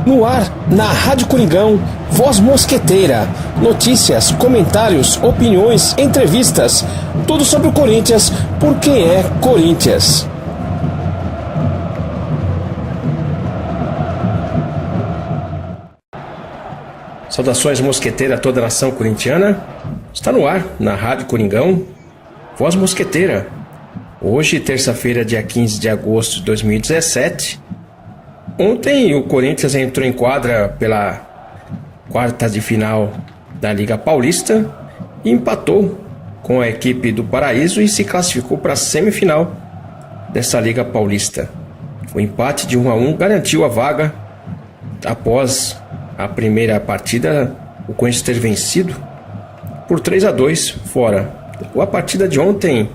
No ar, na Rádio Coringão, Voz Mosqueteira. Notícias, comentários, opiniões, entrevistas. Tudo sobre o Corinthians, por quem é Corinthians. Saudações mosqueteira a toda a nação corintiana. Está no ar, na Rádio Coringão, Voz Mosqueteira. Hoje, terça-feira, dia 15 de agosto de 2017. Ontem o Corinthians entrou em quadra pela quarta de final da Liga Paulista e empatou com a equipe do Paraíso e se classificou para a semifinal dessa Liga Paulista. O empate de 1-1 garantiu a vaga após a primeira partida, o Corinthians ter vencido por 3-2 fora. A partida de ontem,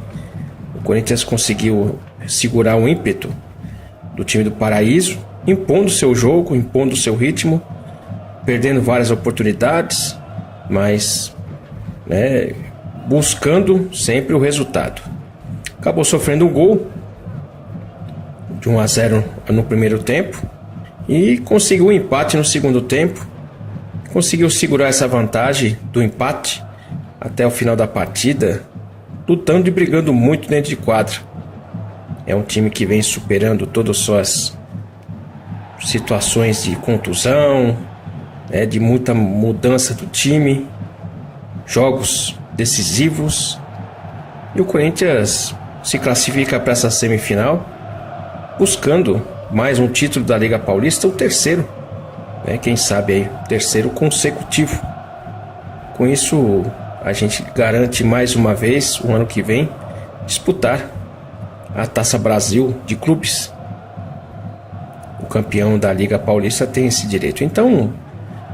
o Corinthians conseguiu segurar o ímpeto do time do Paraíso, impondo seu jogo, impondo seu ritmo, perdendo várias oportunidades, mas buscando sempre o resultado. Acabou sofrendo um gol de 1-0 no primeiro tempo e conseguiu um empate no segundo tempo. Conseguiu segurar essa vantagem do empate até o final da partida, lutando e brigando muito dentro de quadra. É um time que vem superando todas as suas situações de contusão, de muita mudança do time, jogos decisivos, e o Corinthians se classifica para essa semifinal buscando mais um título da Liga Paulista, o terceiro, quem sabe aí, o terceiro consecutivo. Com isso a gente garante mais uma vez, o ano que vem, disputar a Taça Brasil de clubes. O campeão da Liga Paulista tem esse direito. Então,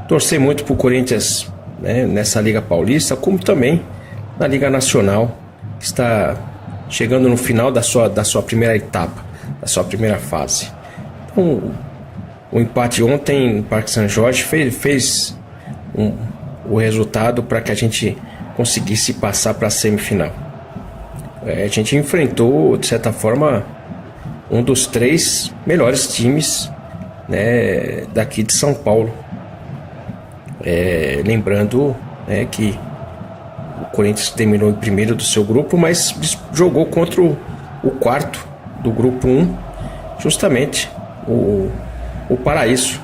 torcer muito para o Corinthians, nessa Liga Paulista, como também na Liga Nacional, que está chegando no final da sua primeira etapa, da sua primeira fase. Então, o empate ontem no Parque São Jorge fez o resultado para que a gente conseguisse passar para a semifinal. A gente enfrentou, de certa forma, um dos três melhores times daqui de São Paulo. Lembrando que o Corinthians terminou em primeiro do seu grupo, mas jogou contra o quarto do grupo 1, justamente o Paraíso,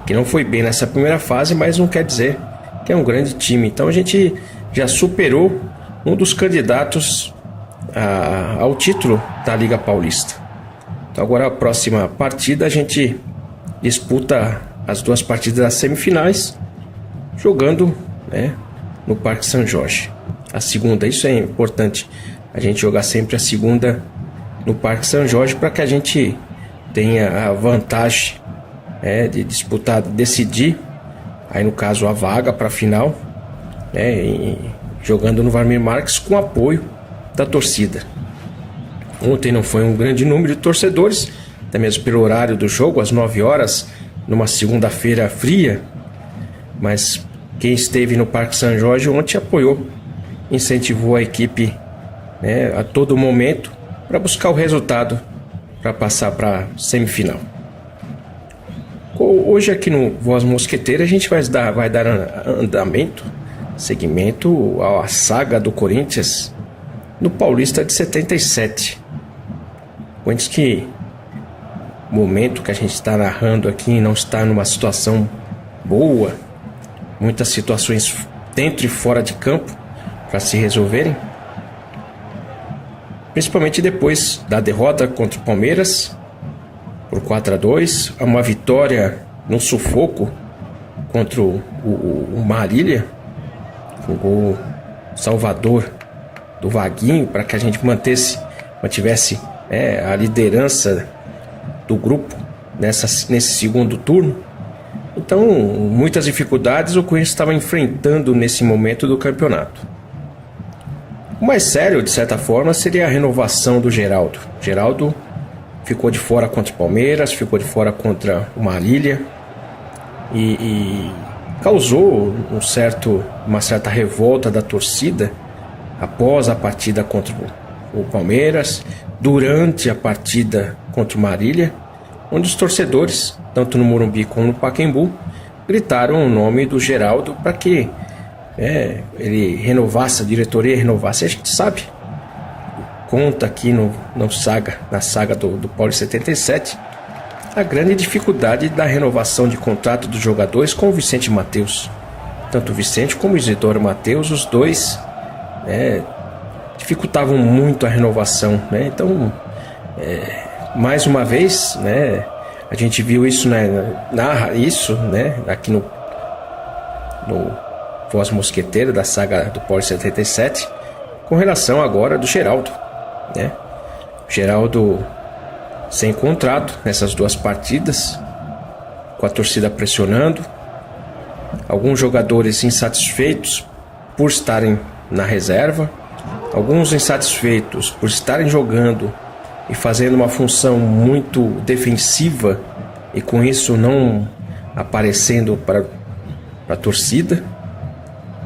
que não foi bem nessa primeira fase, mas não quer dizer que é um grande time. Então a gente já superou um dos candidatos ao título da Liga Paulista. Então agora a próxima partida a gente disputa as duas partidas das semifinais, jogando no Parque São Jorge. A segunda, isso é importante, a gente jogar sempre a segunda no Parque São Jorge para que a gente tenha a vantagem de disputar, decidir, aí no caso a vaga para a final, jogando no Wlamir Marques com apoio da torcida. Ontem não foi um grande número de torcedores, até mesmo pelo horário do jogo, às 9 horas, numa segunda-feira fria, mas quem esteve no Parque São Jorge ontem apoiou, incentivou a equipe a todo momento para buscar o resultado para passar para a semifinal. Hoje aqui no Voz Mosqueteira a gente vai dar andamento, seguimento à saga do Corinthians no Paulista de 77. Antes que o momento que a gente está narrando aqui não está numa situação boa, muitas situações dentro e fora de campo para se resolverem, principalmente depois da derrota contra o Palmeiras por 4-2, uma vitória no sufoco contra o Marília, o gol salvador do Vaguinho, para que a gente mantivesse a liderança do grupo nesse segundo turno. Então, muitas dificuldades o Corinthians estava enfrentando nesse momento do campeonato. O mais sério, de certa forma, seria a renovação do Geraldo. Geraldo ficou de fora contra o Palmeiras, ficou de fora contra o Marília e causou uma certa revolta da torcida após a partida contra o Palmeiras, durante a partida contra o Marília onde os torcedores, tanto no Morumbi como no Pacaembu, gritaram o nome do Geraldo para que ele renovasse, a diretoria renovasse. A gente sabe, conta aqui na saga do Paulista 77, a grande dificuldade da renovação de contrato dos jogadores com o Vicente Matheus. Tanto o Vicente como o Isidoro Matheus, os dois dificultavam muito a renovação, né? Então, mais uma vez, né, a gente viu isso, narra isso, né, aqui no Voz Mosqueteira da saga do Paulista 77, com relação agora do Geraldo, né? Geraldo sem contrato nessas duas partidas, com a torcida pressionando, alguns jogadores insatisfeitos por estarem na reserva, alguns insatisfeitos por estarem jogando e fazendo uma função muito defensiva e com isso não aparecendo para a torcida,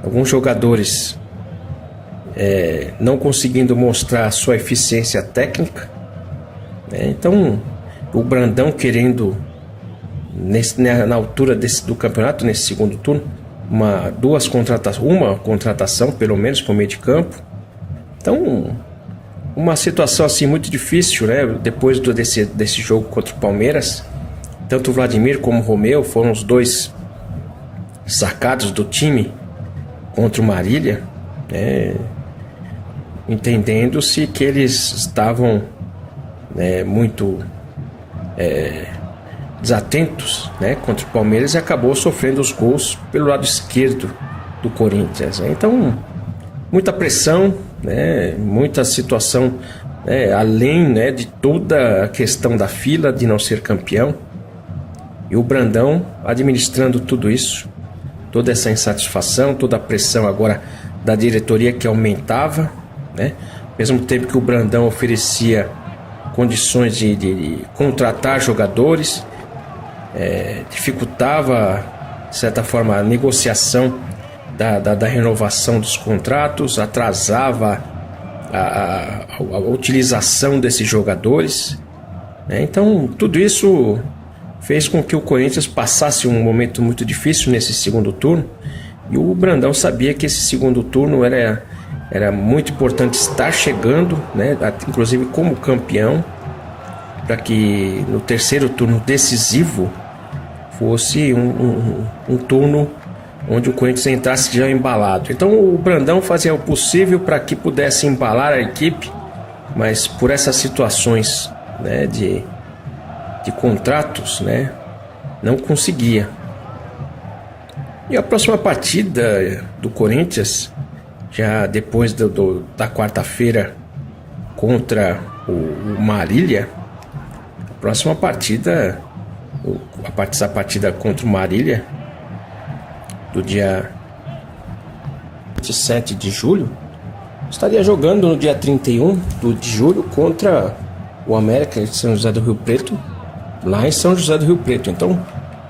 alguns jogadores não conseguindo mostrar a sua eficiência técnica, né? Então o Brandão querendo na altura do campeonato, nesse segundo turno, uma contratação pelo menos para o meio de campo. Então uma situação assim muito difícil, né? Depois desse jogo contra o Palmeiras, tanto o Vladimir como o Romeu foram os dois sacados do time contra o Marília, né? Entendendo-se que eles estavam muito desatentos, né, contra o Palmeiras, e acabou sofrendo os gols pelo lado esquerdo do Corinthians, né? Então muita pressão, né, muita situação, além, né, de toda a questão da fila de não ser campeão, e o Brandão administrando tudo isso, toda essa insatisfação, toda a pressão agora da diretoria que aumentava, né? Ao mesmo tempo que o Brandão oferecia condições de contratar jogadores, dificultava, de certa forma, a negociação da renovação dos contratos, atrasava a utilização desses jogadores, né? Então tudo isso fez com que o Corinthians passasse um momento muito difícil nesse segundo turno, e o Brandão sabia que esse segundo turno era muito importante estar chegando, né, inclusive como campeão, para que no terceiro turno decisivo fosse um turno onde o Corinthians entrasse já embalado. Então o Brandão fazia o possível para que pudesse embalar a equipe, mas por essas situações, né, de contratos, né, não conseguia. E a próxima partida do Corinthians, já depois da quarta-feira contra o Marília, a próxima partida, a partida contra o Marília, do dia 27 de julho, estaria jogando no dia 31 de julho contra o América de São José do Rio Preto, lá em São José do Rio Preto. Então,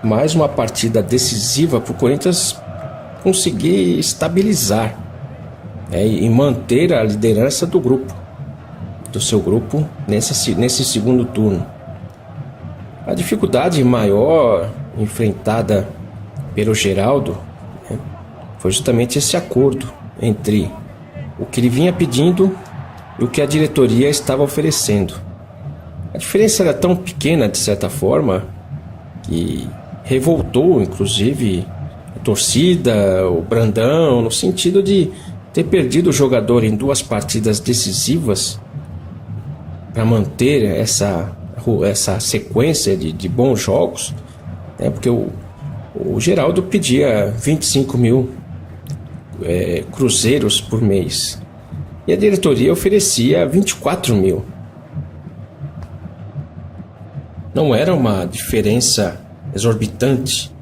mais uma partida decisiva para o Corinthians conseguir estabilizar, e manter a liderança do seu grupo nesse segundo turno. A dificuldade maior enfrentada pelo Geraldo, né, foi justamente esse acordo entre o que ele vinha pedindo e o que a diretoria estava oferecendo. A diferença era tão pequena, de certa forma, que revoltou, inclusive, a torcida, o Brandão, no sentido de ter perdido o jogador em duas partidas decisivas para manter essa sequência de bons jogos, né? Porque o Geraldo pedia 25 mil cruzeiros por mês e a diretoria oferecia 24 mil. Não era uma diferença exorbitante,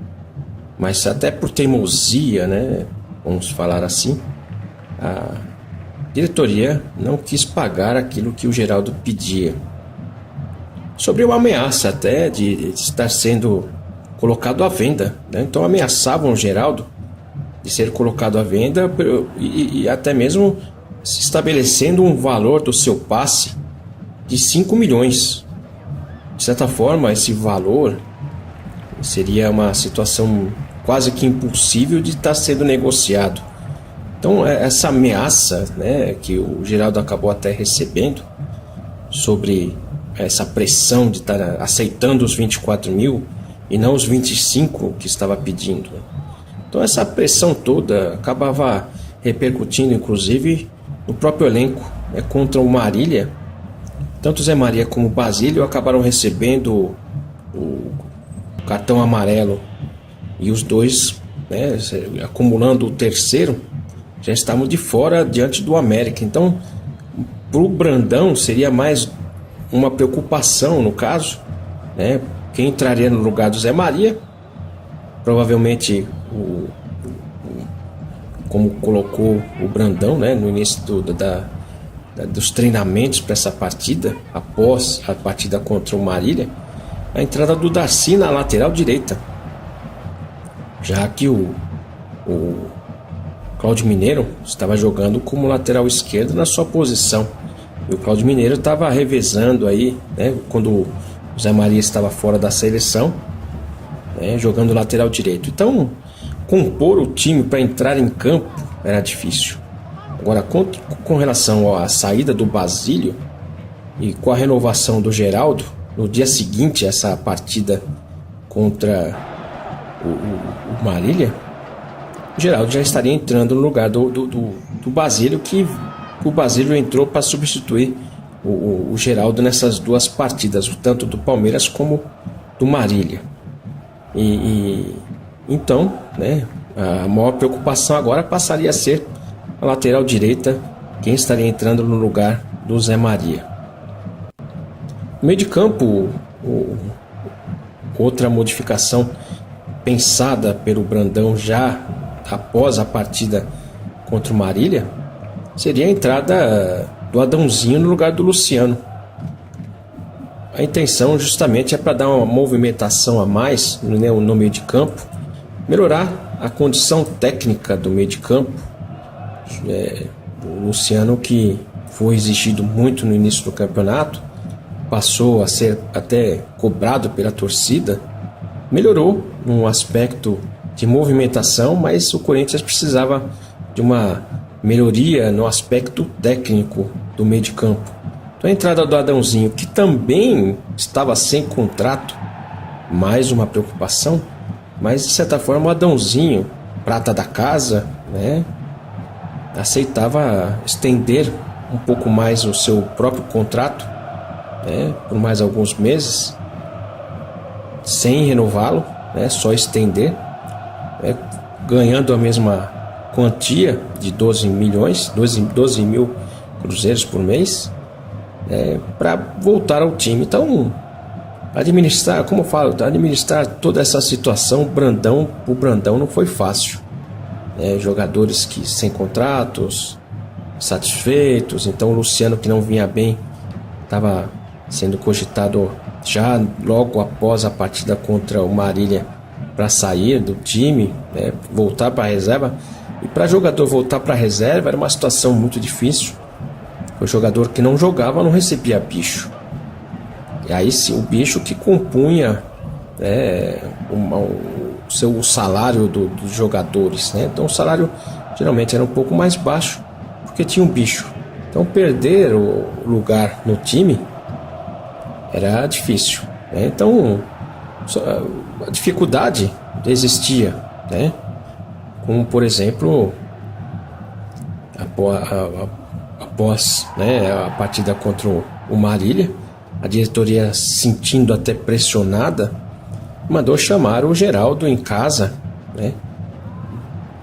mas até por teimosia, né, vamos falar assim, a diretoria não quis pagar aquilo que o Geraldo pedia, sobre uma ameaça até de estar sendo colocado à venda, né? Então ameaçavam o Geraldo de ser colocado à venda e até mesmo se estabelecendo um valor do seu passe de 5 milhões. de certa forma, esse valor seria uma situação quase que impossível de estar sendo negociado. Então, essa ameaça, né, que o Geraldo acabou até recebendo sobre essa pressão de estar aceitando os 24 mil e não os 25 que estava pedindo. Então, essa pressão toda acabava repercutindo, inclusive, no próprio elenco, né, contra o Marília. Tanto Zé Maria como o Basílio acabaram recebendo o cartão amarelo e os dois, né, acumulando o terceiro, já estavam de fora diante do América. Então, para o Brandão seria mais uma preocupação no caso, né? Quem entraria no lugar do Zé Maria, provavelmente como colocou o Brandão, né, no início dos treinamentos para essa partida, após a partida contra o Marília, a entrada do Darcy na lateral direita, já que o Cláudio Mineiro estava jogando como lateral esquerdo na sua posição, e o Cláudio Mineiro estava revezando aí, né, quando o Zé Maria estava fora da seleção, né, jogando lateral direito. Então, compor o time para entrar em campo era difícil. Agora, com relação à saída do Basílio e com a renovação do Geraldo, no dia seguinte a essa partida contra o Marília, o Geraldo já estaria entrando no lugar do Basílio, que o Basílio entrou para substituir o Geraldo nessas duas partidas, tanto do Palmeiras como do Marília. Então, né, a maior preocupação agora passaria a ser a lateral direita, quem estaria entrando no lugar do Zé Maria. No meio de campo, outra modificação pensada pelo Brandão já após a partida contra o Marília seria a entrada do Adãozinho no lugar do Luciano. A intenção justamente é para dar uma movimentação a mais no meio de campo, melhorar a condição técnica do meio de campo. O Luciano, que foi exigido muito no início do campeonato, passou a ser até cobrado pela torcida, melhorou num aspecto de movimentação, mas o Corinthians precisava de uma melhoria no aspecto técnico do meio de campo. Então, a entrada do Adãozinho, que também estava sem contrato, mais uma preocupação, mas de certa forma o Adãozinho, prata da casa, né, aceitava estender um pouco mais o seu próprio contrato, né, por mais alguns meses, sem renová-lo, né, só estender, né, ganhando a mesma quantia de 12 mil cruzeiros por mês, para voltar ao time. Então, administrar, como eu falo, administrar toda essa situação, o Brandão não foi fácil. Jogadores que sem contratos, satisfeitos. Então o Luciano, que não vinha bem, estava sendo cogitado já logo após a partida contra o Marília para sair do time, voltar para a reserva. E para jogador voltar para a reserva era uma situação muito difícil. O jogador que não jogava não recebia bicho. E aí sim, o bicho que compunha o salário dos jogadores, né? Então o salário geralmente era um pouco mais baixo porque tinha um bicho. Então perder o lugar no time era difícil, né? Então a dificuldade existia, né? Como por exemplo após a partida contra o Marília, a diretoria, sentindo até pressionada, mandou chamar o Geraldo em casa, né,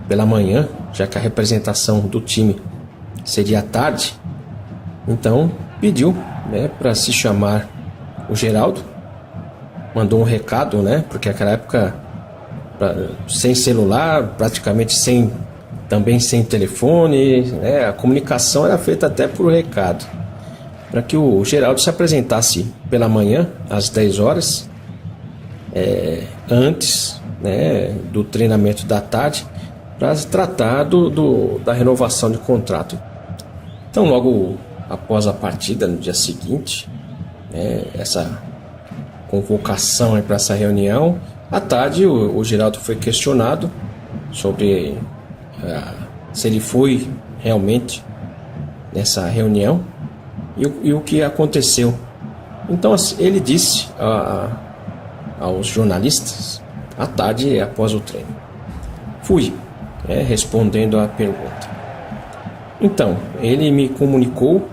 pela manhã, já que a representação do time seria à tarde. Então pediu, né, para se chamar o Geraldo, mandou um recado, né, porque naquela época sem celular, praticamente também sem telefone, né, a comunicação era feita até por recado, para que o Geraldo se apresentasse pela manhã às 10 horas, antes, né, do treinamento da tarde, para tratar da renovação de contrato. Então logo após a partida, no dia seguinte, essa convocação para essa reunião. À tarde, o Geraldo foi questionado sobre se ele foi realmente nessa reunião e o que aconteceu. Então ele disse aos jornalistas à tarde após o treino: fui, respondendo à pergunta. Então, ele me comunicou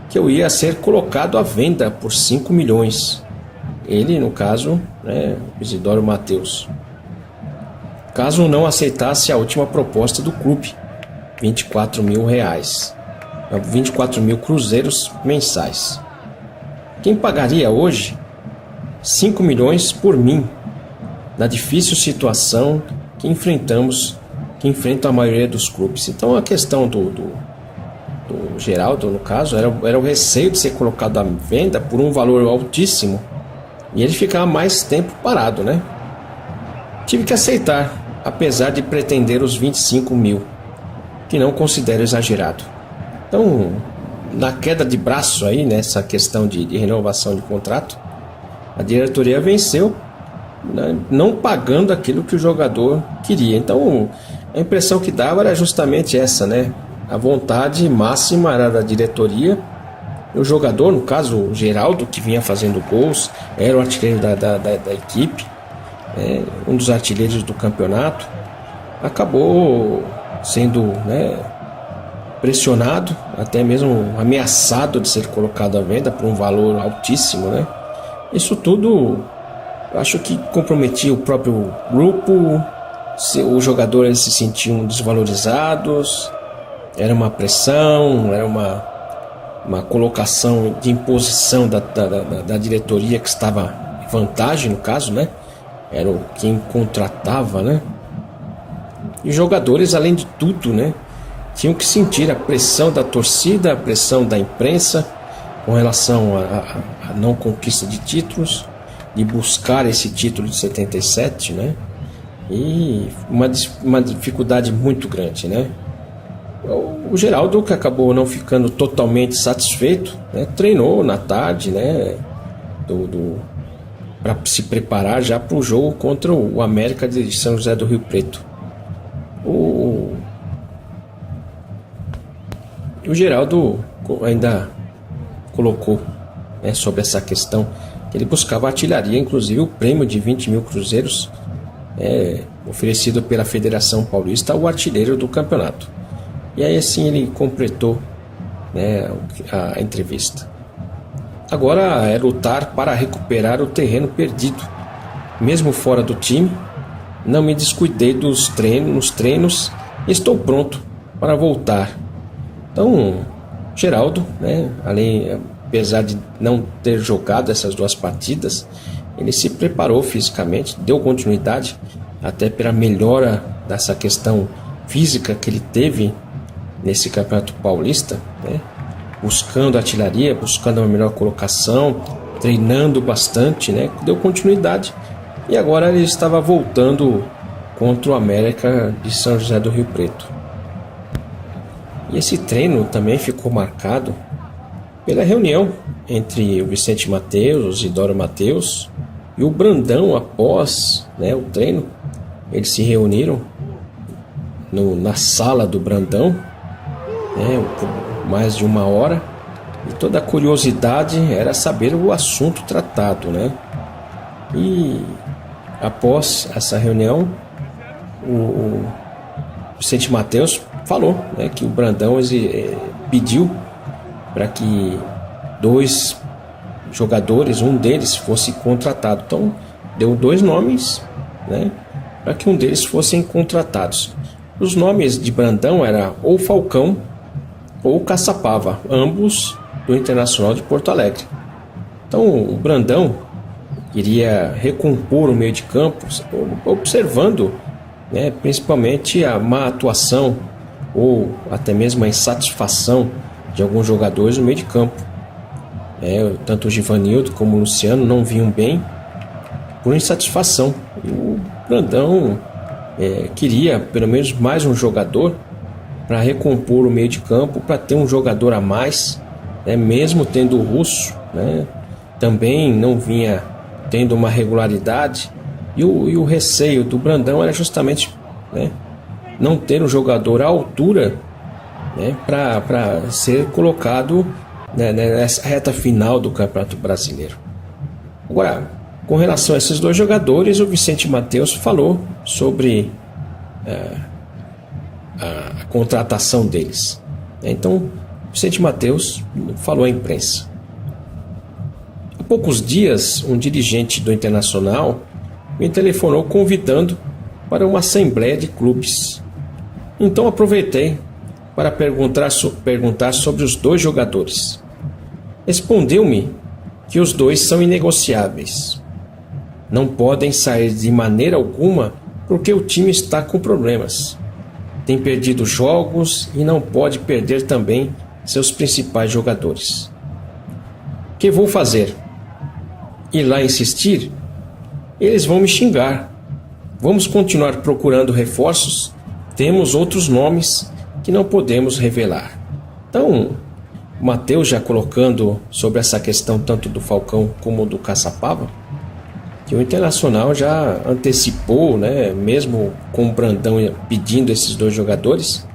que eu ia ser colocado à venda por 5 milhões. Ele, no caso, o Isidoro Mateus. Caso não aceitasse a última proposta do clube, 24 mil reais. 24 mil cruzeiros mensais. Quem pagaria hoje 5 milhões por mim, na difícil situação que enfrenta a maioria dos clubes. Então a questão do Geraldo, no caso, era o receio de ser colocado à venda por um valor altíssimo e ele ficar mais tempo parado, né? Tive que aceitar, apesar de pretender os 25 mil, que não considero exagerado. Então, na queda de braço aí, nessa questão de renovação de contrato, a diretoria venceu, né, não pagando aquilo que o jogador queria. Então, a impressão que dava era justamente essa, né? A vontade máxima era da diretoria. O jogador, no caso o Geraldo, que vinha fazendo gols, era o artilheiro da equipe, um dos artilheiros do campeonato, acabou sendo, pressionado, até mesmo ameaçado de ser colocado à venda por um valor altíssimo, né? Isso tudo, eu acho que comprometia o próprio grupo. Os jogadores se sentiam desvalorizados, era uma pressão, era uma colocação de imposição da diretoria, que estava em vantagem, no caso, né? Era quem contratava, né? E os jogadores, além de tudo, né, tinham que sentir a pressão da torcida, a pressão da imprensa com relação à não conquista de títulos, de buscar esse título de 77, né? E uma dificuldade muito grande, né? O Geraldo, que acabou não ficando totalmente satisfeito, né, treinou na tarde, né, para se preparar já para o jogo contra o América de São José do Rio Preto. O Geraldo ainda colocou, né, sobre essa questão que ele buscava artilharia, inclusive o prêmio de 20 mil cruzeiros oferecido pela Federação Paulista ao artilheiro do campeonato. E aí assim ele completou, né, a entrevista. Agora é lutar para recuperar o terreno perdido. Mesmo fora do time, não me descuidei nos treinos, estou pronto para voltar. Então, Geraldo, né, apesar de não ter jogado essas 2 partidas, ele se preparou fisicamente, deu continuidade, até pela melhora dessa questão física que ele teve nesse Campeonato Paulista, né, buscando artilharia, buscando uma melhor colocação, treinando bastante, né, deu continuidade. E agora ele estava voltando contra o América de São José do Rio Preto. E esse treino também ficou marcado pela reunião entre o Vicente Mateus, o Isidoro Mateus e o Brandão após, né, o treino. Eles se reuniram na sala do Brandão, né, por mais de 1 hora, e toda a curiosidade era saber o assunto tratado, né? E após essa reunião, o Vicente Mateus falou, né, que o Brandão pediu para que 2 jogadores, um deles fosse contratado. Então deu 2 nomes, né, para que um deles fossem contratados. Os nomes de Brandão eram ou Falcão ou Caçapava, ambos do Internacional de Porto Alegre. Então o Brandão iria recompor o meio de campo, observando, né, principalmente a má atuação ou até mesmo a insatisfação de alguns jogadores no meio de campo. Tanto o Givanildo como o Luciano não vinham bem por insatisfação. E o Brandão queria pelo menos mais um jogador para recompor o meio de campo, para ter um jogador a mais, né, mesmo tendo o Russo, né, também não vinha tendo uma regularidade, e o receio do Brandão era justamente, né, não ter um jogador à altura, né, para ser colocado, né, nessa reta final do Campeonato Brasileiro. Agora, com relação a esses dois jogadores, o Vicente Matteus falou sobre a contratação deles. Então, Vicente Matteus falou à imprensa. Há poucos dias, um dirigente do Internacional me telefonou convidando para uma assembleia de clubes. Então aproveitei para perguntar sobre os dois jogadores. Respondeu-me que os dois são inegociáveis. Não podem sair de maneira alguma porque o time está com problemas. Tem perdido jogos e não pode perder também seus principais jogadores. O que vou fazer? Ir lá insistir? Eles vão me xingar. Vamos continuar procurando reforços? Temos outros nomes que não podemos revelar. Então, o Matteus já colocando sobre essa questão tanto do Falcão como do Caçapava, que o Internacional já antecipou, né, mesmo com o Brandão pedindo esses dois jogadores,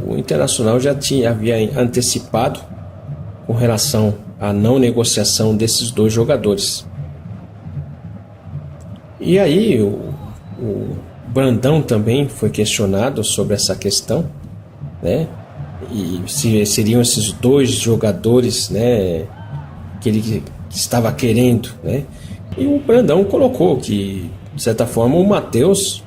o Internacional já havia antecipado com relação à não negociação desses dois jogadores. E aí o Brandão também foi questionado sobre essa questão, né? E se seriam esses dois jogadores, né, que ele estava querendo, né? E o Brandão colocou que, de certa forma, o Matteus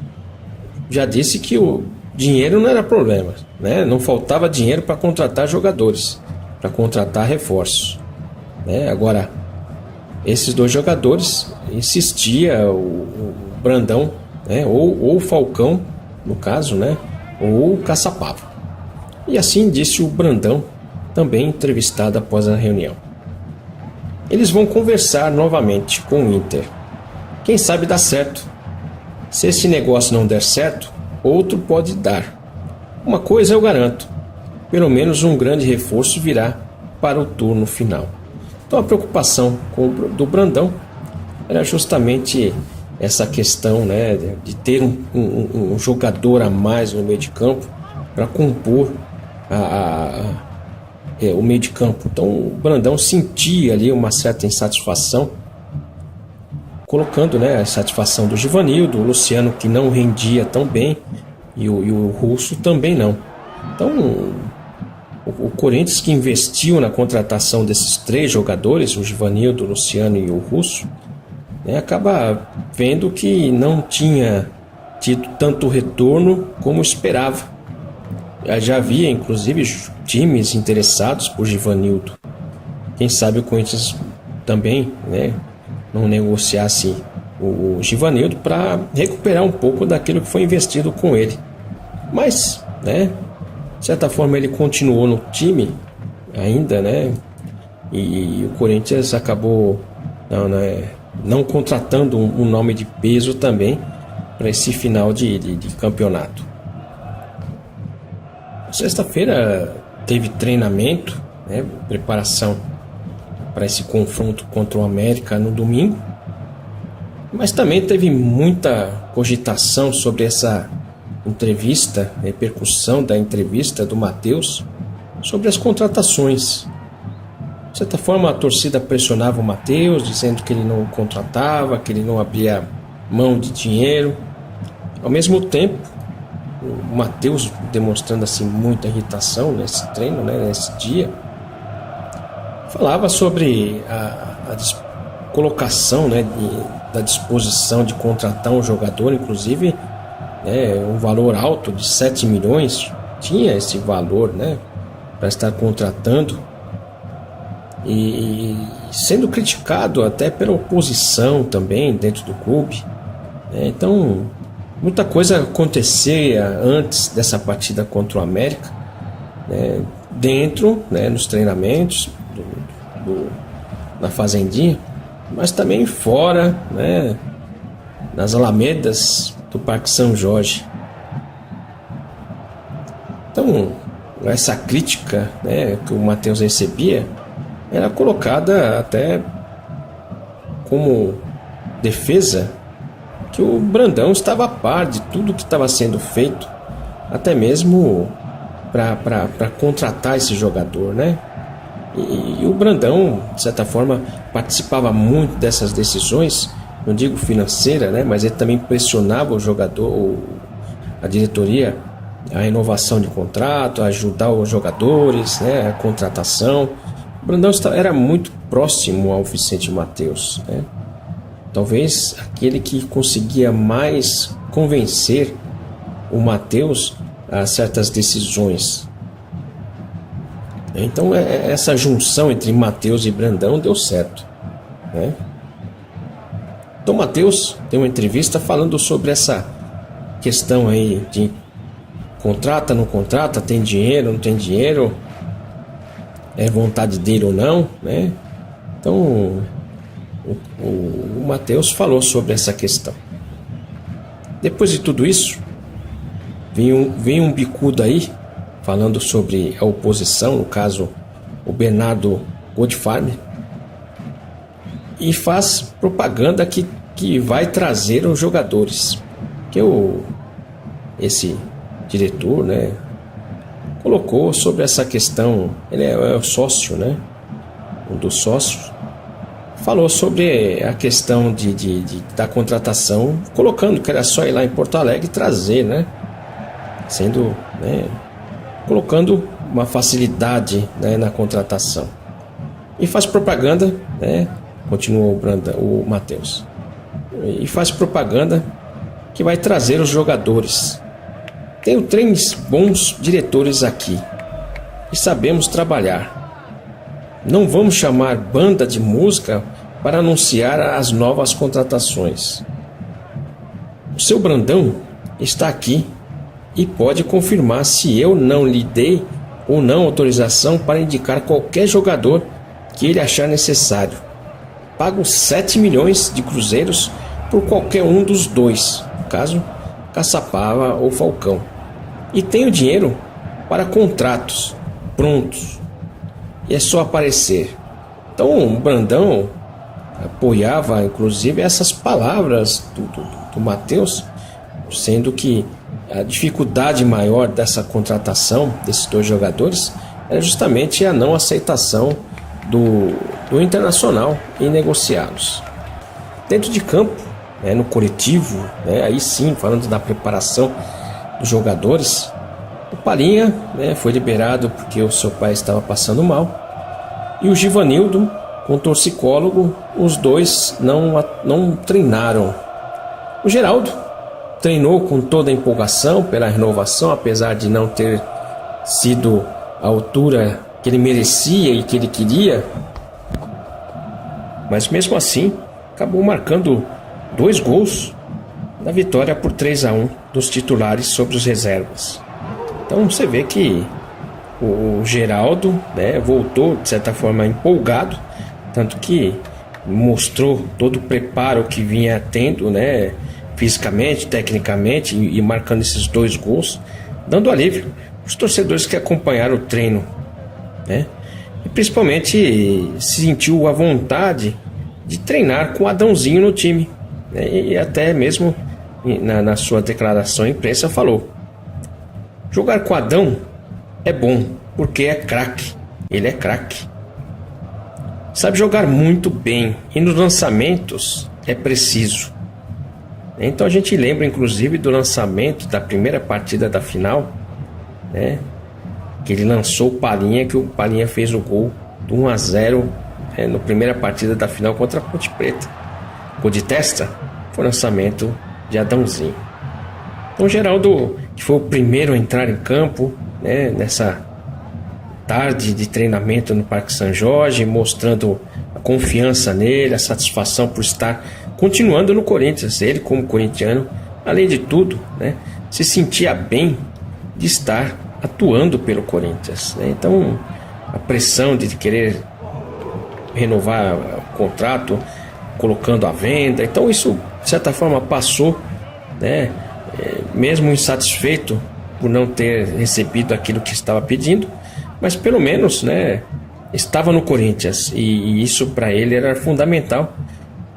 já disse que o dinheiro não era problema, né? Não faltava dinheiro para contratar jogadores, para contratar reforços, né? Agora, esses dois jogadores, insistia o Brandão, né? Ou o Falcão, no caso, né? Ou o Caçapava. E assim disse o Brandão, também entrevistado após a reunião. Eles vão conversar novamente com o Inter. Quem sabe dá certo. Se esse negócio não der certo, outro pode dar. Uma coisa eu garanto: pelo menos um grande reforço virá para o turno final. Então a preocupação do Brandão era justamente essa questão, né, de ter um jogador a mais no meio de campo para compor o meio de campo. Então o Brandão sentia ali uma certa insatisfação, colocando, né, a satisfação do Givanildo, o Luciano, que não rendia tão bem, e o Russo também não. Então o Corinthians, que investiu na contratação desses três jogadores, o Givanildo, o Luciano e o Russo, né, acaba vendo que não tinha tido tanto retorno como esperava. Já havia, inclusive, times interessados por Givanildo. Quem sabe o Corinthians também, né, não negociasse o Givanildo para recuperar um pouco daquilo que foi investido com ele. Mas, né, de certa forma ele continuou no time ainda, né, e o Corinthians acabou não contratando um nome de peso também para esse final de campeonato. Sexta-feira teve treinamento, né, preparação para esse confronto contra o América no domingo, mas também teve muita cogitação sobre essa entrevista, repercussão da entrevista do Matteus sobre as contratações. De certa forma, a torcida pressionava o Matteus, dizendo que ele não contratava, que ele não abria mão de dinheiro. Ao mesmo tempo, o Matteus demonstrando assim muita irritação nesse treino, né, nesse dia, falava sobre a colocação, né, da disposição de contratar um jogador, inclusive, né, um valor alto de 7 milhões, tinha esse valor, né, para estar contratando, e sendo criticado até pela oposição também dentro do clube, né. Então muita coisa acontecia antes dessa partida contra o América, né, dentro, né, nos treinamentos na Fazendinha, mas também fora, né, nas alamedas do Parque São Jorge. Então essa crítica, né, que o Matteus recebia era colocada até como defesa que o Brandão estava a par de tudo que estava sendo feito, até mesmo para contratar esse jogador, né? E o Brandão, de certa forma, participava muito dessas decisões, não digo financeira, né? Mas ele também pressionava o jogador, a diretoria, a renovação de contrato, a ajudar os jogadores, né? A contratação. O Brandão era muito próximo ao Vicente Matteus, né? Talvez aquele que conseguia mais convencer o Matteus a certas decisões. Então essa junção entre Matteus e Brandão deu certo, né? Então Matteus tem uma entrevista falando sobre essa questão aí de contrata, não contrata, tem dinheiro, não tem dinheiro, é vontade dele ou não, né? Então o Matteus falou sobre essa questão. Depois de tudo isso, vem um bicudo aí falando sobre a oposição, no caso o Bernardo Goldfarb, e faz propaganda que vai trazer os jogadores, que esse diretor, né, colocou sobre essa questão. Ele é o sócio, né, um dos sócios, falou sobre a questão da contratação, colocando que era só ir lá em Porto Alegre e trazer, né, sendo, né, colocando uma facilidade, né, na contratação. E faz propaganda, né, continuou o Matteus, e faz propaganda que vai trazer os jogadores. Tenho 3 bons diretores aqui e sabemos trabalhar. Não vamos chamar banda de música para anunciar as novas contratações. O seu Brandão está aqui e pode confirmar se eu não lhe dei ou não autorização para indicar qualquer jogador que ele achar necessário. Pago 7 milhões de cruzeiros por qualquer um dos dois, no caso, Caçapava ou Falcão. E tenho dinheiro para contratos prontos. E é só aparecer. Então o Brandão apoiava, inclusive, essas palavras do Matteus, sendo que a dificuldade maior dessa contratação desses 2 jogadores era justamente a não aceitação do Internacional em negociá-los. Dentro de campo, né, no coletivo, né, aí sim, falando da preparação dos jogadores, o Palinha, né, foi liberado porque o seu pai estava passando mal, e o Givanildo, com o torcicólogo, os dois não treinaram. O Geraldo treinou com toda a empolgação pela renovação, apesar de não ter sido a altura que ele merecia e que ele queria, mas mesmo assim acabou marcando 2 gols na vitória por 3-1 dos titulares sobre os reservas. Então você vê que o Geraldo, né, voltou de certa forma empolgado, tanto que mostrou todo o preparo que vinha tendo, né, fisicamente, tecnicamente, e marcando esses 2 gols, dando alívio aos torcedores que acompanharam o treino, né? E principalmente sentiu a vontade de treinar com o Adãozinho no time, né? E até mesmo na sua declaração à imprensa falou: jogar com o Adão é bom, porque é craque, ele é craque, sabe jogar muito bem, e nos lançamentos é preciso. Então a gente lembra inclusive do lançamento da primeira partida da final, né, que ele lançou o Palinha, que o Palinha fez o gol do 1-0, na primeira partida da final contra a Ponte Preta. Gol de testa foi o lançamento de Adãozinho. Então o Geraldo, que foi o primeiro a entrar em campo, né, nessa tarde de treinamento no Parque São Jorge, mostrando a confiança nele, a satisfação por estar continuando no Corinthians. Ele, como corintiano, além de tudo, né, se sentia bem de estar atuando pelo Corinthians, né? Então a pressão de querer renovar o contrato, colocando à venda, então isso de certa forma passou, né? Mesmo insatisfeito por não ter recebido aquilo que estava pedindo, mas pelo menos, né, estava no Corinthians, e isso para ele era fundamental,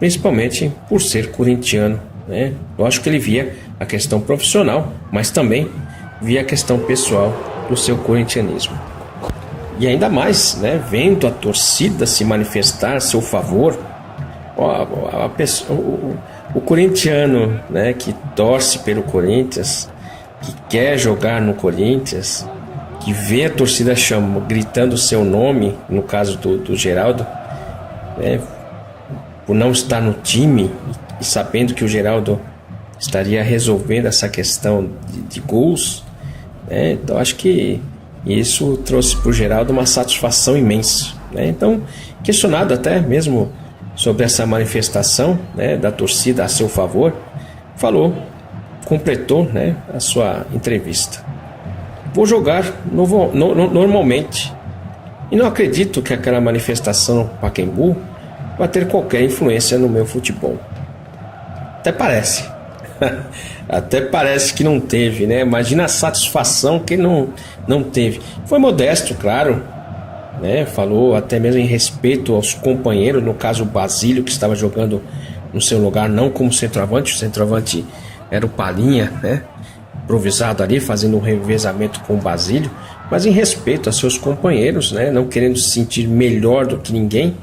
principalmente por ser corintiano, né? Eu acho que ele via a questão profissional, mas também via a questão pessoal do seu corintianismo. E ainda mais, né, vendo a torcida se manifestar a seu favor, o corintiano, né, que torce pelo Corinthians, que quer jogar no Corinthians, que vê a torcida gritando o seu nome, no caso do Geraldo, né, por não estar no time e sabendo que o Geraldo estaria resolvendo essa questão de gols, né, então acho que isso trouxe para o Geraldo uma satisfação imensa, né? Então, questionado até mesmo sobre essa manifestação, né, da torcida a seu favor, completou, né, a sua entrevista. Vou jogar normalmente e não acredito que aquela manifestação no Pacaembu vai ter qualquer influência no meu futebol. Até parece. Até parece que não teve, né? Imagina a satisfação que não teve. Foi modesto, claro, né? Falou até mesmo em respeito aos companheiros, no caso o Basílio, que estava jogando no seu lugar, não como centroavante. O centroavante era o Palhinha, né? Improvisado ali, fazendo um revezamento com o Basílio, mas em respeito a seus companheiros, né? Não querendo se sentir melhor do que ninguém.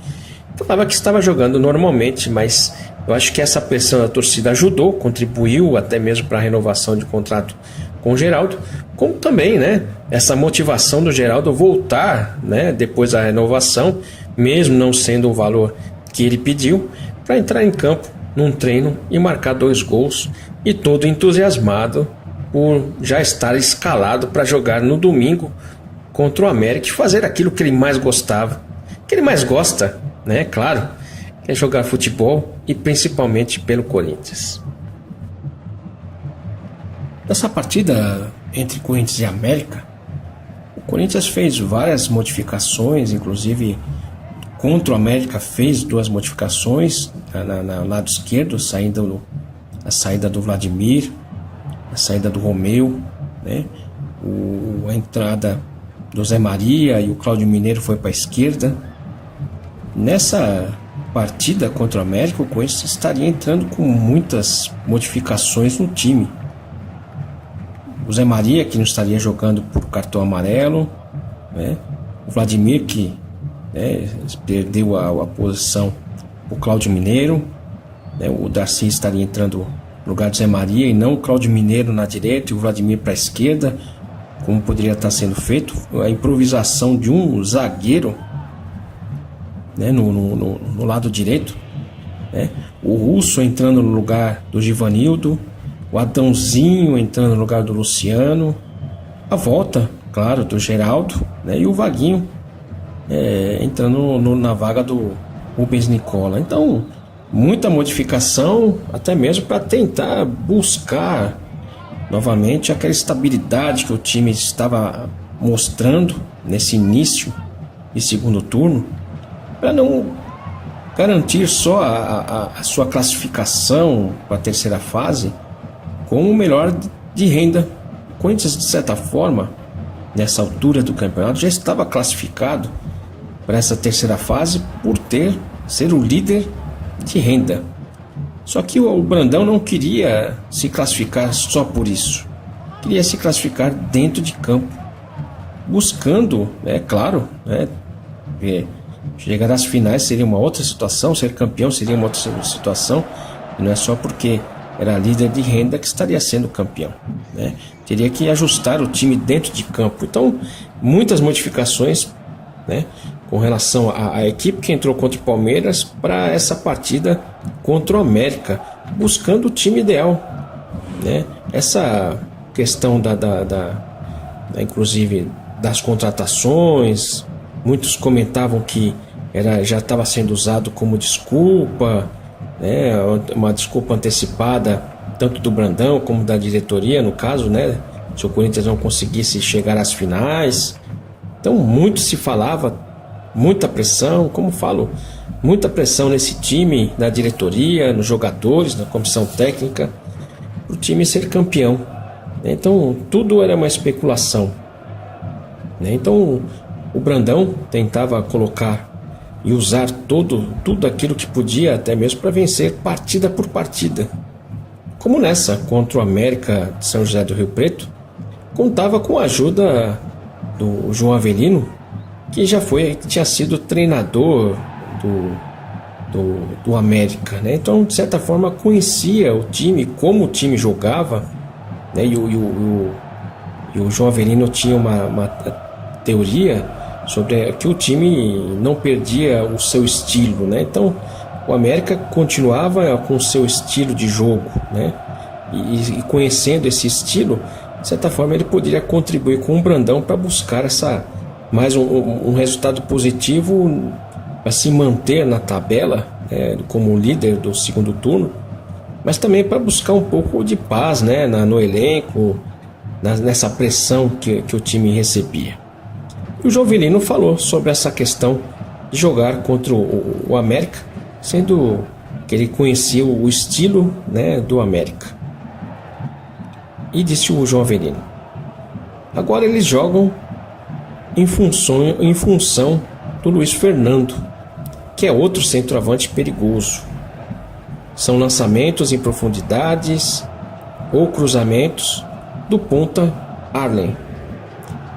Falava que estava jogando normalmente, mas eu acho que essa pressão da torcida ajudou, contribuiu até mesmo para a renovação de contrato com o Geraldo, como também, né, essa motivação do Geraldo voltar, né, depois da renovação, mesmo não sendo o valor que ele pediu, para entrar em campo num treino e marcar 2 gols, e todo entusiasmado por já estar escalado para jogar no domingo contra o América e fazer aquilo que ele mais gostava, que ele mais gosta, né, claro, é jogar futebol e principalmente pelo Corinthians. Nessa partida entre Corinthians e América, o Corinthians fez várias modificações, inclusive contra o América fez 2 modificações no lado esquerdo, a saída do Vladimir, a saída do Romeu, né? A entrada do Zé Maria e o Cláudio Mineiro foi para a esquerda. Nessa partida contra o América, o Corinthians estaria entrando com muitas modificações no time. O Zé Maria, que não estaria jogando por cartão amarelo, né? O Vladimir, que, né, perdeu a posição, o Cláudio Mineiro, né? O Darcy estaria entrando no lugar do Zé Maria e não o Cláudio Mineiro na direita e o Vladimir para a esquerda, como poderia estar sendo feito. A improvisação de um zagueiro, né, no lado direito, né? O Russo entrando no lugar do Givanildo, o Adãozinho entrando no lugar do Luciano, a volta, claro, do Geraldo, né? E o Vaguinho entrando na vaga do Rubens Nicola. Então, muita modificação, até mesmo para tentar buscar novamente aquela estabilidade que o time estava mostrando nesse início de segundo turno, para não garantir só a sua classificação para a terceira fase com o melhor de renda. O Corinthians, de certa forma, nessa altura do campeonato, já estava classificado para essa terceira fase por ser o líder de renda. Só que o Brandão não queria se classificar só por isso. Queria se classificar dentro de campo, buscando, claro, chegar às finais seria uma outra situação, ser campeão seria uma outra situação, e não é só porque era líder de renda que estaria sendo campeão, né? Teria que ajustar o time dentro de campo. Então, muitas modificações, né, com relação à equipe que entrou contra o Palmeiras para essa partida contra o América, buscando o time ideal, né? Essa questão inclusive das contratações, muitos comentavam que já estava sendo usado como desculpa, né? Uma desculpa antecipada tanto do Brandão como da diretoria, no caso, né? Se o Corinthians não conseguisse chegar às finais. Então muito se falava, muita pressão, como falo, muita pressão nesse time, na diretoria, nos jogadores, na comissão técnica, para o time ser campeão. Então tudo era uma especulação, né? Então o Brandão tentava colocar e usar tudo aquilo que podia, até mesmo para vencer partida por partida. Como nessa contra o América de São José do Rio Preto, contava com a ajuda do João Avelino, que tinha sido treinador do América, né? Então, de certa forma, conhecia o time, como o time jogava, né? E o João Avelino tinha uma teoria sobre que o time não perdia o seu estilo, né? Então, o América continuava com o seu estilo de jogo, né? E conhecendo esse estilo, de certa forma, ele poderia contribuir com o Brandão para buscar mais um resultado positivo para se manter na tabela, como líder do segundo turno, mas também para buscar um pouco de paz, né, no elenco, nessa pressão que o time recebia. E o João Avelino falou sobre essa questão de jogar contra o América, sendo que ele conhecia o estilo, né, do América. E disse o João Avelino: agora eles jogam em função do Luiz Fernando, que é outro centroavante perigoso. São lançamentos em profundidades ou cruzamentos do ponta Arlen,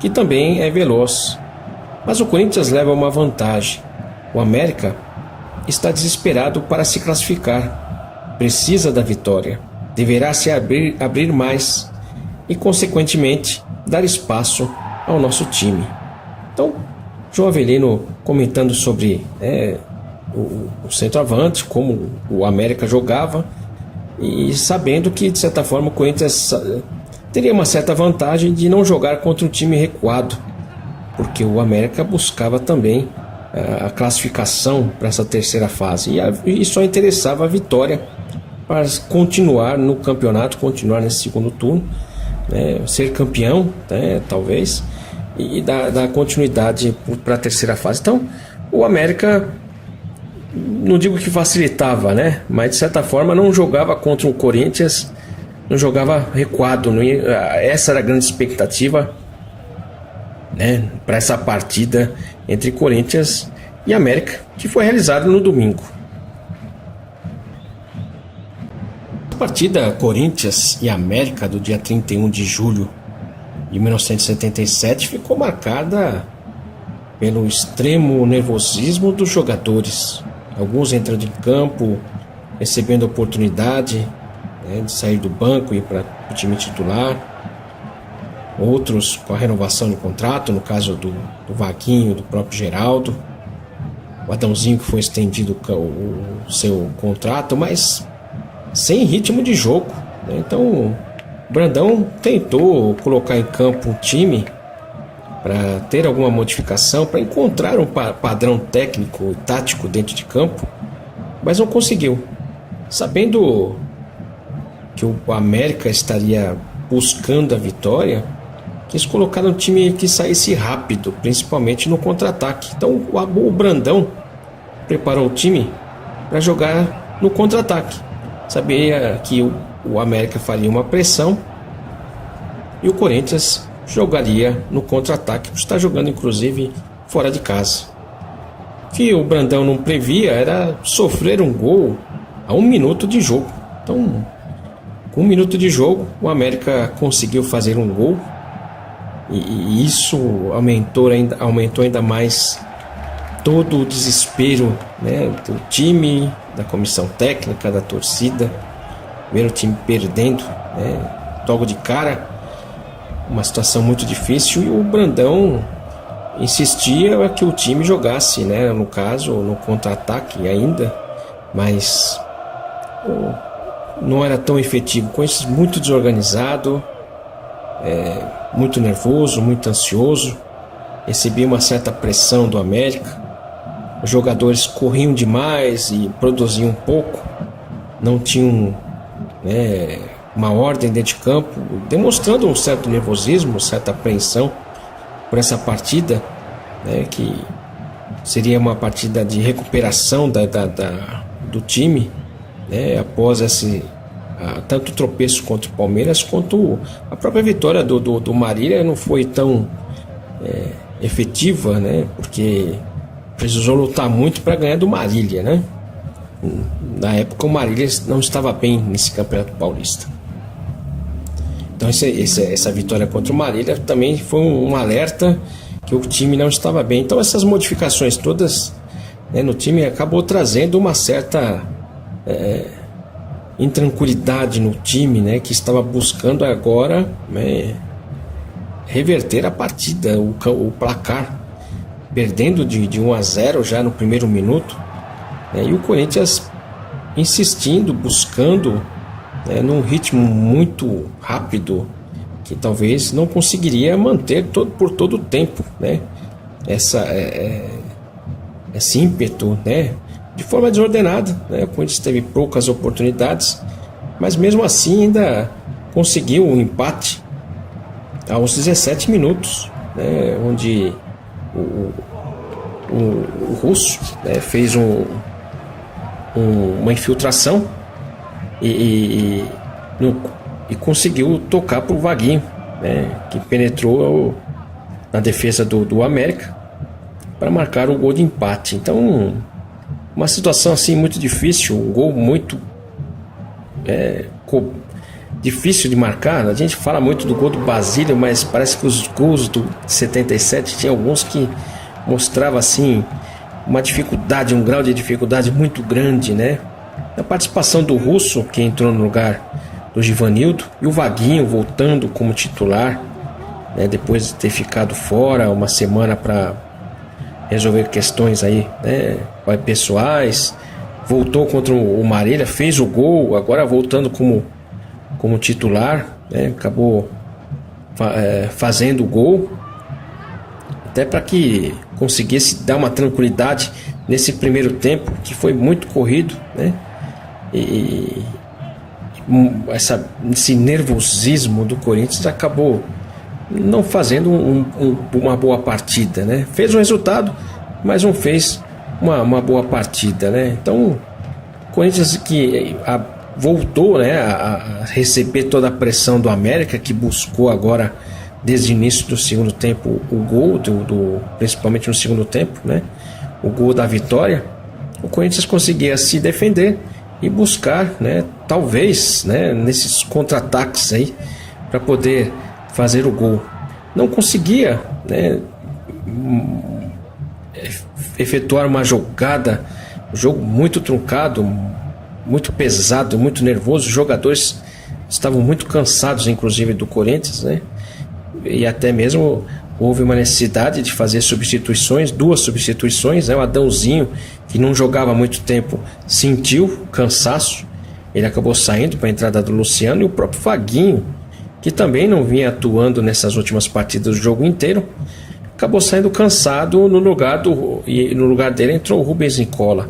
que também é veloz. Mas o Corinthians leva uma vantagem. O América está desesperado para se classificar. Precisa da vitória. Deverá se abrir mais e, consequentemente, dar espaço ao nosso time. Então, João Avelino comentando sobre o centroavante, como o América jogava, e sabendo que, de certa forma, o Corinthians teria uma certa vantagem de não jogar contra um time recuado, porque o América buscava também a classificação para essa terceira fase, e só interessava a vitória para continuar no campeonato, continuar nesse segundo turno, né, ser campeão, né, talvez, e dar continuidade para a terceira fase. Então, o América, não digo que facilitava, né, mas de certa forma não jogava contra o Corinthians, não jogava recuado. Essa era a grande expectativa, né, para essa partida entre Corinthians e América, que foi realizada no domingo. A partida Corinthians e América do dia 31 de julho de 1977 ficou marcada pelo extremo nervosismo dos jogadores. Alguns entrando em campo, recebendo a oportunidade, né, de sair do banco e ir para o time titular. Outros com a renovação de contrato, no caso do Vaguinho, do próprio Geraldo. O Adãozinho, que foi estendido o seu contrato, mas sem ritmo de jogo, né? Então o Brandão tentou colocar em campo um time para ter alguma modificação, para encontrar um padrão técnico e tático dentro de campo, mas não conseguiu. Sabendo que o América estaria buscando a vitória, quis colocar um time que saísse rápido, principalmente no contra-ataque. Então o Brandão preparou o time para jogar no contra-ataque. Sabia que o América faria uma pressão e o Corinthians jogaria no contra-ataque, está jogando inclusive fora de casa. O que o Brandão não previa era sofrer um gol a 1 minuto de jogo. Então, com 1 minuto de jogo, o América conseguiu fazer um gol, e isso aumentou ainda mais todo o desespero, né, do time, da comissão técnica, da torcida. Ver o time perdendo, né, logo de cara, uma situação muito difícil, e o Brandão insistia que o time jogasse, né, no caso, no contra-ataque ainda, mas não era tão efetivo. Com isso, muito desorganizado, muito nervoso, muito ansioso, recebia uma certa pressão do América. Os jogadores corriam demais e produziam pouco, não tinham, né, uma ordem dentro de campo, demonstrando um certo nervosismo, certa apreensão por essa partida, né, que seria uma partida de recuperação do time, né, após tanto o tropeço contra o Palmeiras quanto a própria vitória do Marília não foi tão efetiva, né, porque precisou lutar muito para ganhar do Marília, né? Na época o Marília não estava bem nesse Campeonato Paulista. Então essa vitória contra o Marília também foi um alerta que o time não estava bem. Então essas modificações todas, né, no time acabou trazendo uma certa intranquilidade no time, né, que estava buscando agora, né, reverter a partida, o placar, perdendo de 1-0 já no primeiro minuto, né, e o Corinthians insistindo, buscando, né, num ritmo muito rápido, que talvez não conseguiria manter por todo o tempo, né, esse ímpeto, né, de forma desordenada, né. O Corinthians teve poucas oportunidades, mas mesmo assim ainda conseguiu um empate aos 17 minutos, né, onde o Russo, né, fez uma infiltração e conseguiu tocar para o Vaguinho, né, que penetrou na defesa do América para marcar o gol de empate. Então, uma situação assim muito difícil, um gol muito difícil de marcar. A gente fala muito do gol do Basílio, mas parece que os gols do 77 tinha alguns que mostrava assim uma dificuldade, um grau de dificuldade muito grande, né? A participação do Russo, que entrou no lugar do Givanildo, e o Vaguinho voltando como titular, né, depois de ter ficado fora uma semana para resolver questões aí, né, pessoais, voltou contra o Marília, fez o gol, agora voltando como titular, né, acabou fazendo o gol, até para que conseguisse dar uma tranquilidade nesse primeiro tempo, que foi muito corrido, né? E esse nervosismo do Corinthians acabou não fazendo uma boa partida, né? Fez o resultado, mas não fez uma boa partida, né? Então, o Corinthians que voltou, né, a receber toda a pressão do América, que buscou agora desde o início do segundo tempo o gol, principalmente no segundo tempo, né, o gol da vitória. O Corinthians conseguia se defender e buscar, né, talvez, né, nesses contra-ataques aí, para poder fazer o gol. Não conseguia, né, efetuar uma jogada, um jogo muito truncado, muito pesado, muito nervoso. Os jogadores estavam muito cansados, inclusive do Corinthians, né? E até mesmo houve uma necessidade de fazer substituições, 2 substituições, né? O Adãozinho, que não jogava há muito tempo, sentiu cansaço, ele acabou saindo para a entrada do Luciano, e o próprio Vaguinho, que também não vinha atuando nessas últimas partidas do jogo inteiro, acabou saindo cansado e no lugar dele entrou o Rubens Nicola.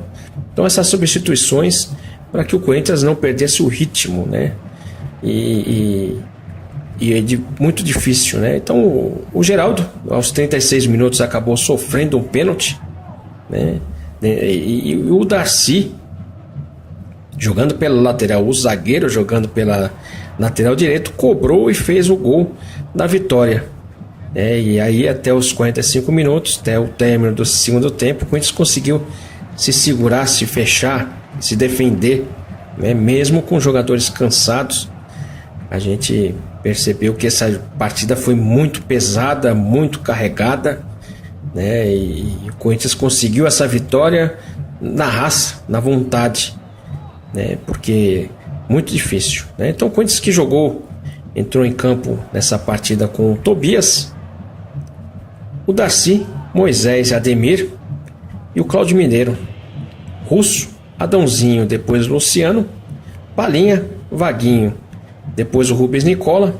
Então essas substituições para que o Corinthians não perdesse o ritmo, né? E muito difícil, né? Então o Geraldo, aos 36 minutos, acabou sofrendo um pênalti, né? E o Darcy, jogando pela lateral, o zagueiro jogando pela lateral direito, cobrou e fez o gol da vitória. E aí, até os 45 minutos, até o término do segundo tempo, o Corinthians conseguiu se segurar, se fechar, se defender, né? Mesmo com jogadores cansados. A gente percebeu que essa partida foi muito pesada, muito carregada, né? E o Corinthians conseguiu essa vitória na raça, na vontade, né? Porque muito difícil, né? Então o Corinthians que entrou em campo nessa partida com o Tobias, o Darcy, Moisés, Ademir e o Cláudio Mineiro, Russo, Adãozinho, depois Luciano, Palinha, Vaguinho, depois o Rubens Nicola,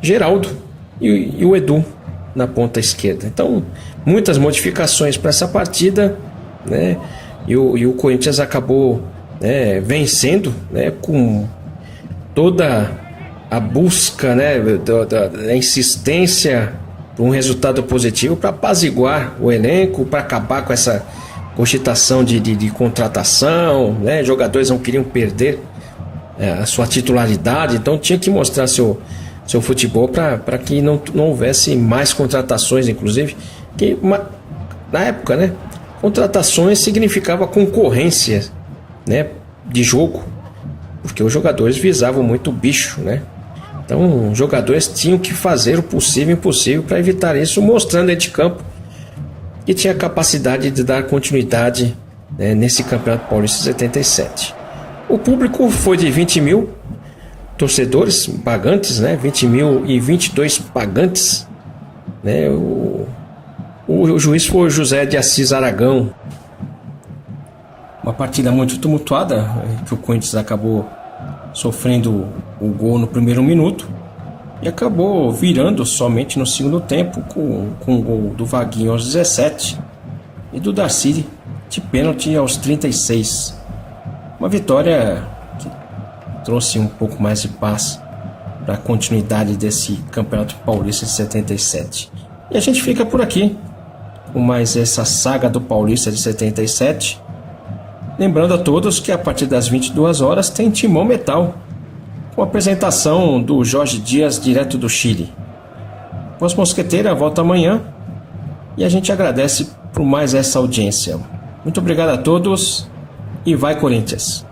Geraldo e o Edu na ponta esquerda. Então, muitas modificações para essa partida, né? E o Corinthians acabou, né, vencendo, né, com toda a busca, né, da insistência por um resultado positivo para apaziguar o elenco, para acabar com essa cogitação de contratação, né? Jogadores não queriam perder a sua titularidade, então tinha que mostrar seu futebol para que não houvesse mais contratações, inclusive, que na época, né, Contratações significava concorrência, né, de jogo, porque os jogadores visavam muito o bicho, né? Então, os jogadores tinham que fazer o possível e impossível para evitar isso, mostrando dentro de campo que tinha capacidade de dar continuidade, né, nesse Campeonato Paulista 77. O público foi de 20 mil torcedores pagantes, né? 20.022 pagantes, né? O juiz foi o José de Assis Aragão. Uma partida muito tumultuada, que o Corinthians acabou sofrendo o gol no primeiro minuto e acabou virando somente no segundo tempo com o gol do Vaguinho aos 17 e do Darcy de pênalti aos 36. Uma vitória que trouxe um pouco mais de paz para a continuidade desse Campeonato Paulista de 77. E a gente fica por aqui com mais essa saga do Paulista de 77. Lembrando a todos que a partir das 22 horas tem Timão Metal, com a apresentação do Jorge Dias direto do Chile. Voz Mosqueteira volta amanhã e a gente agradece por mais essa audiência. Muito obrigado a todos e vai Corinthians!